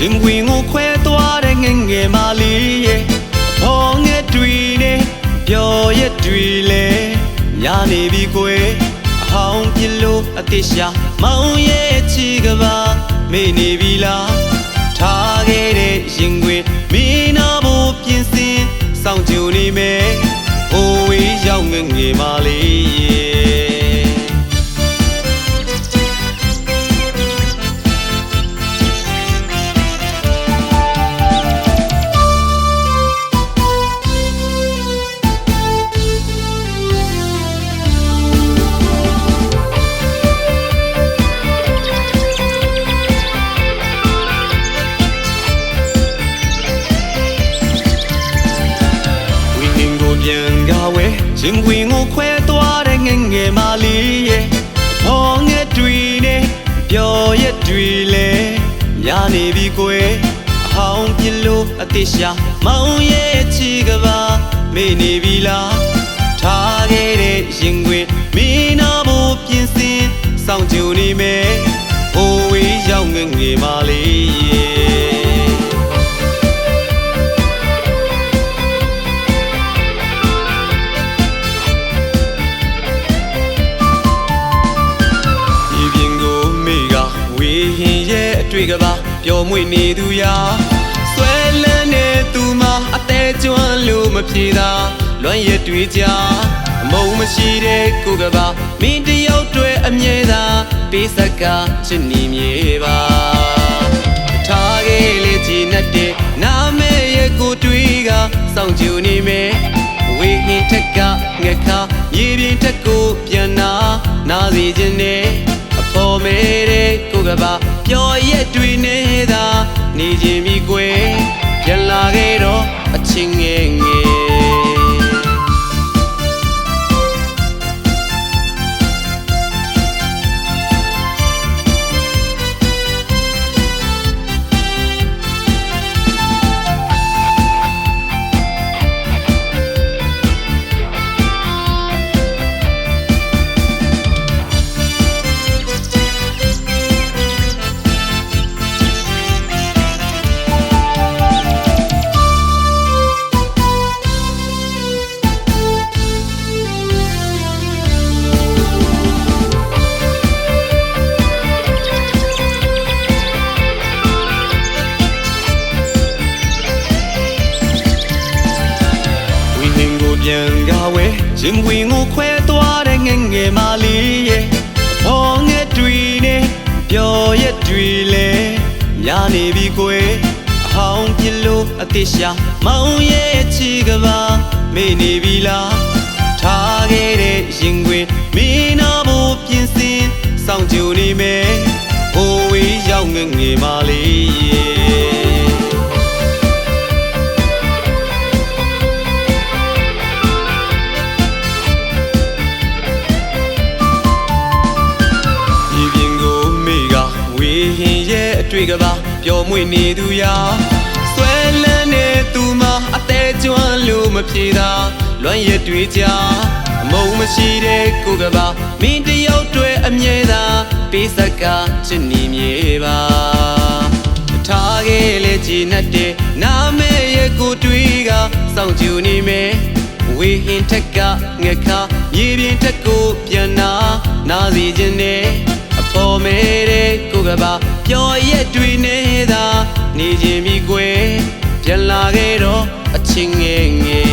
ရင်ဝင်ကိုခွဲသွားတဲ့ငငယ်မလေးရဲ့ဘောငယ်တွေနဲ့ပျော်ရက်တွေလဲညာနေပြီကွယ်အဟောင်းပြလို့အသေးရှာမောင်ရဲ့ချီကပါမေ့နေပြီလားထားခဲ့တဲ့ရင်ခွင်မင်းနာဖို့ပြင်ဆင်စောင့်ကြိုနေမယ်အိုဝေးရောက်ငငယ်မလေးရဲ့ပြန်ကားဝဲရင်ဝင်ကိုခွဲသွားတဲ့ငငယ်မလေးရဲ့ဘောငယ်တွေနဲ့ပျော်ရက်တွေလဲညာနေပြီကွယ်အဟောင်းပြလို့အသေးရှာမောင်ရဲ့ချီကပါမေ့နေပြီလားထားခဲ့တဲ့ရင်ခွင်မင်းနာဖို့ပြင်ဆင်စောင့်ကြိုနေမယ်အိုဝေးရောက်ငငယ်မလေးရဲ့တွေ့ကပါပျော်မွေ့နေသူရာဆွဲလန်းနေသူမှာအသေးကျွမ်းလို့မပြေတာလွမ်းရတွေ့ကြအမုံမရှိတဲ့ကိုကပါမင်းတယောက်တွေ့အမြဲသာပေးဆက်ကချစ်နေမြေပါထားခဲ့လေချီနဲ့တဲ့နာမဲရဲ့ကိုတွေ့ကစောင့်ကြည့်နေမယ်ဝေဟင်ထက်ကငက်ခါမြေပြင်ထက်ကိုပြန်နာစီခြင်းနဲ့ပေါ်မဲတဲ့ကိုကပါပျော်ရက်တွေနဲ့သာနေခြင်းပြီကွယ်ပြန်လာခဲ့တော့အချင်းငယ်ငယ်ပြန်ကားဝဲရင်ဝင်ကိုခွဲသွားတဲ့ငငယ်မလေးရဲ့ဘောငယ်တွေနဲ့ပျော်ရက်တွေလဲညာနေပြီကွယ်အဟောင်းပြလို့အသေးရှာမောင်ရဲ့ချီကပါမေ့နေပြီလားထားခဲ့တဲ့ရင်ခွင်မင်းနာဖို့ပြင်ဆင်စောင့်ကြိုနေမယ်အိုဝေးရောက်ငငယ်မလေးရဲ့တွေ့ကပါပျော်မွေ့နေသူရာဆွဲလန်းနေသူမှာအသေးကျွမ်းလို့မပြေတာလွမ်းရတွေ့ကြအမုံမရှိတဲ့ကိုကပါမင်းတယောက်တွေ့အမြဲသာပေးဆက်ကချစ်နေမြေပါထားခဲ့လေချီနဲ့တဲ့နာမဲရဲ့ကိုတွေ့ကစောင့်ကြည့်နေမယ်ဝေဟင်ထက်ကငက်ခါမြေပြင်ထက်ကိုပြန်နာစီခြင်းနဲ့ပေါ်မဲတဲ့ကိုကပါပျော်ရက်တွေနဲ့သာနေခြင်းပြီကွယ်ပြန်လာခဲ့တော့အချင်းငယ်ငယ်